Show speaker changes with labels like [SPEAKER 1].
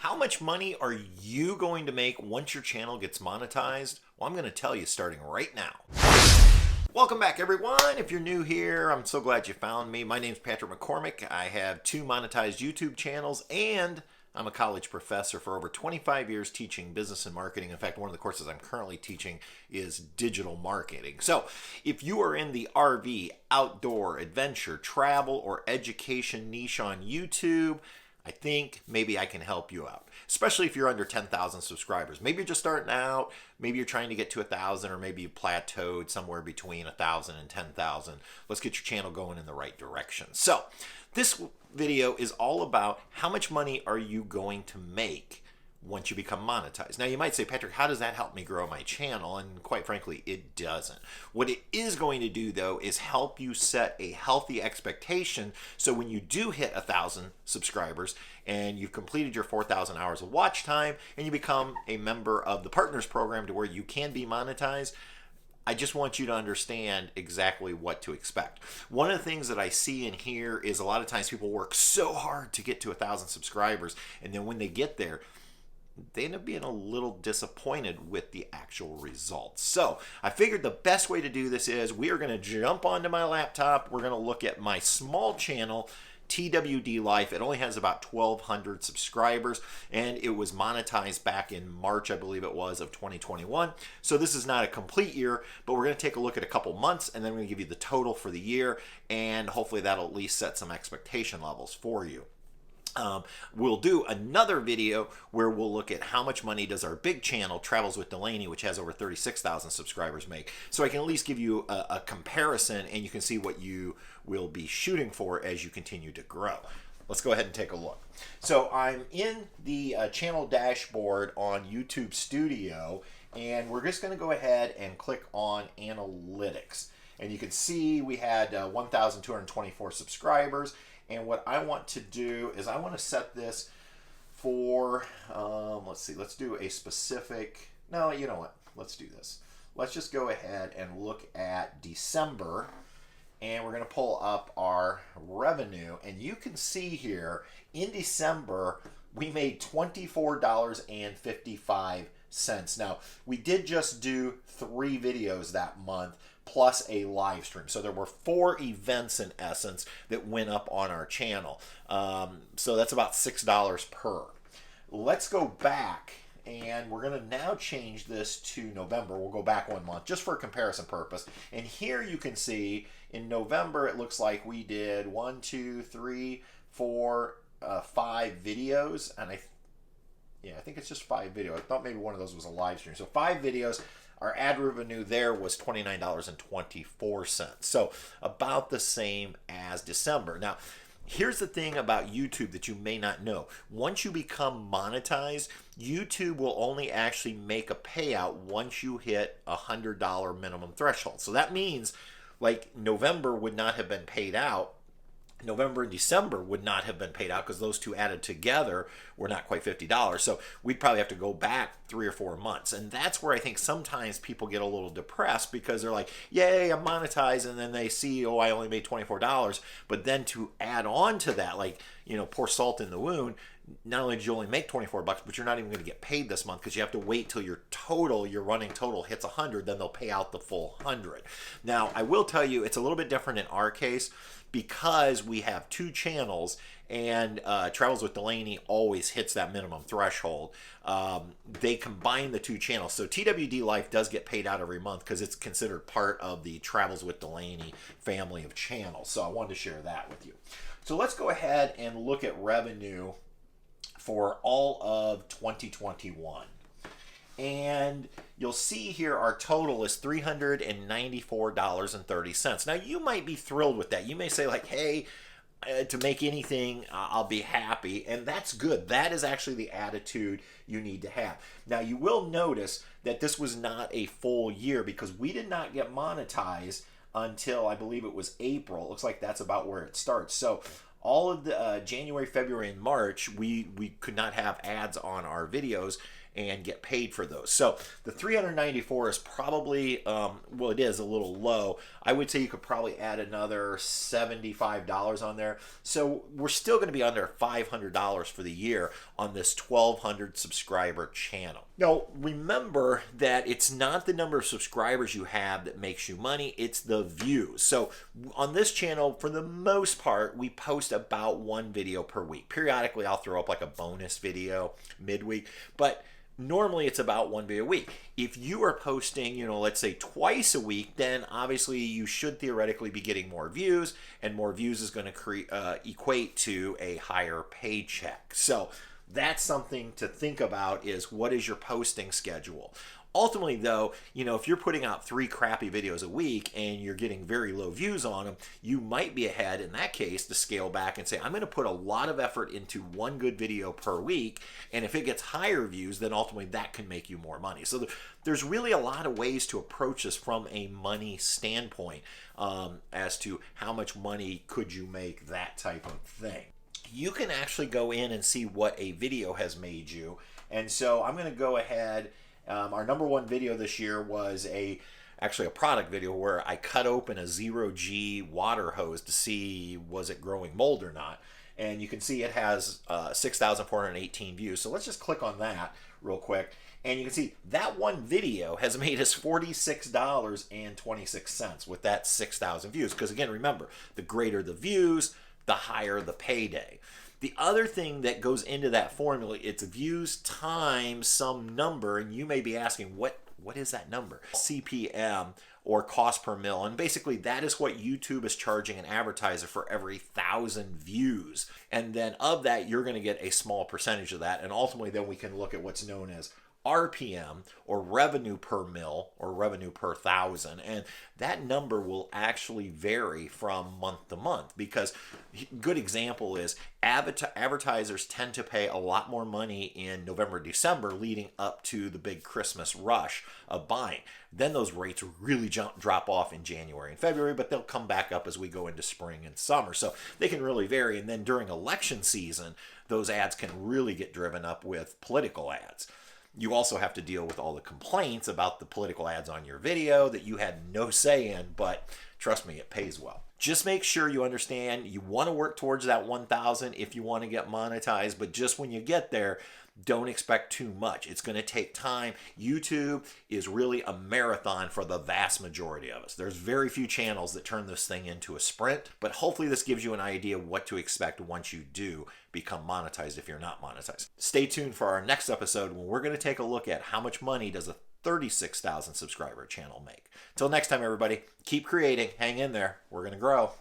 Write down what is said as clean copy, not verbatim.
[SPEAKER 1] How much money are you going to make once your channel gets monetized? Well, I'm going to tell you starting right now. Welcome back, everyone. If you're new here, I'm so glad you found me. My name's Patrick McCormick. I have 2 monetized YouTube channels, and I'm a college professor for over 25 years teaching business and marketing. In fact, one of the courses I'm currently teaching is digital marketing. So if you are in the RV, outdoor, adventure, travel, or education niche on YouTube, I think maybe I can help you out, especially if you're under 10,000 subscribers. Maybe you're just starting out, maybe you're trying to get to 1,000, or maybe you plateaued somewhere between 1,000 and 10,000. Let's get your channel going in the right direction. So this video is all about how much money are you going to make once you become monetized. Now you might say, Patrick, how does that help me grow my channel? And quite frankly, it doesn't. What it is going to do though is help you set a healthy expectation, so when you do hit 1,000 subscribers and you've completed your 4,000 hours of watch time and you become a member of the Partners Program to where you can be monetized, I just want you to understand exactly what to expect. One of the things that I see and hear is a lot of times people work so hard to get to 1,000 subscribers, and then when they get there, they end up being a little disappointed with the actual results. So I figured the best way to do this is we are going to jump onto my laptop. We're going to look at my small channel, TWD Life. It only has about 1,200 subscribers, and it was monetized back in March, I believe it was, of 2021. So this is not a complete year, but we're going to take a look at a couple months, and then we're going to give you the total for the year, and hopefully that'll at least set some expectation levels for you. We'll do another video where we'll look at how much money does our big channel, Travels with Delaney, which has over 36,000 subscribers, make. So I can at least give you a comparison, and you can see what you will be shooting for as you continue to grow. Let's go ahead and take a look. So I'm in the channel dashboard on YouTube Studio, and we're just going to go ahead and click on Analytics. And you can see we had 1,224 subscribers. And what I want to do is I want to set this for, let's see, let's do a specific, no, you know what, let's do this. Let's just go ahead and look at December, and we're going to pull up our revenue. And you can see here, in December, we made $24.55. Now, we did just do 3 videos that month, plus a live stream. So there were 4 events in essence that went up on our channel. So that's about $6 per. Let's go back, and we're gonna now change this to November. We'll go back 1 month just for a comparison purpose. And here you can see in November, it looks like we did 1, 2, 3, 4, 5 videos. And I think it's just 5 videos. I thought maybe one of those was a live stream. So 5 videos. Our ad revenue there was $29.24. So about the same as December. Now, here's the thing about YouTube that you may not know. Once you become monetized, YouTube will only actually make a payout once you hit a $100 minimum threshold. So that means like November would not have been paid out. November and December would not have been paid out because those 2 added together were not quite $50. So we'd probably have to go back 3 or 4 months. And that's where I think sometimes people get a little depressed, because they're like, yay, I'm monetized. And then they see, oh, I only made $24. But then to add on to that, like, you know, pour salt in the wound, not only did you only make 24 bucks, but you're not even going to get paid this month because you have to wait till your running total hits 100, then they'll pay out the full 100. Now, I will tell you, it's a little bit different in our case because we have 2 channels, and Travels with Delaney always hits that minimum threshold. They combine the 2 channels. So TWD Life does get paid out every month because it's considered part of the Travels with Delaney family of channels. So I wanted to share that with you. So let's go ahead and look at revenue for all of 2021. And you'll see here our total is $394.30. Now, you might be thrilled with that. You may say like, hey, to make anything, I'll be happy. And that's good. That is actually the attitude you need to have. Now, you will notice that this was not a full year because we did not get monetized until I believe it was April. It looks like that's about where it starts. So all of the January, February, and March, we could not have ads on our videos. and get paid for those. So the 394 is probably, well, it is a little low. I would say you could probably add another $75 on there. So we're still going to be under $500 for the year on this 1,200 subscriber channel. Now, remember that it's not the number of subscribers you have that makes you money, it's the views. So on this channel, for the most part, we post about one video per week. Periodically, I'll throw up like a bonus video midweek, but normally it's about one video a week. If you are posting, let's say twice a week, then obviously you should theoretically be getting more views, and more views is going to equate to a higher paycheck. So that's something to think about, is what is your posting schedule. Ultimately, though, if you're putting out 3 crappy videos a week and you're getting very low views on them, you might be ahead in that case to scale back and say, I'm going to put a lot of effort into one good video per week, and if it gets higher views, then ultimately that can make you more money. So there's really a lot of ways to approach this from a money standpoint, as to how much money could you make, that type of thing. You can actually go in and see what a video has made you, and so I'm going to go ahead. Our number one video this year was actually a product video where I cut open a 0G water hose to see was it growing mold or not. And you can see it has 6,418 views. So let's just click on that real quick. And you can see that one video has made us $46.26 with that 6,000 views. Because again, remember, the greater the views, the higher the payday. The other thing that goes into that formula, it's views times some number, and you may be asking, what is that number? CPM, or cost per mil, and basically that is what YouTube is charging an advertiser for every 1,000 views. And then of that, you're going to get a small percentage of that, and ultimately then we can look at what's known as RPM, or revenue per mil, or revenue per 1,000, and that number will actually vary from month to month, because good example is advertisers tend to pay a lot more money in November, December, leading up to the big Christmas rush of buying. Then those rates really drop off in January and February, but they'll come back up as we go into spring and summer. So they can really vary. And then during election season, those ads can really get driven up with political ads. You also have to deal with all the complaints about the political ads on your video that you had no say in, but trust me, it pays well. Just make sure you understand you want to work towards that 1,000 if you want to get monetized, but just when you get there, don't expect too much. It's going to take time. YouTube is really a marathon for the vast majority of us. There's very few channels that turn this thing into a sprint, but hopefully this gives you an idea of what to expect once you do become monetized if you're not monetized. Stay tuned for our next episode when we're going to take a look at how much money does a 36,000 subscriber channel make. Till next time, everybody, keep creating, hang in there, we're going to grow.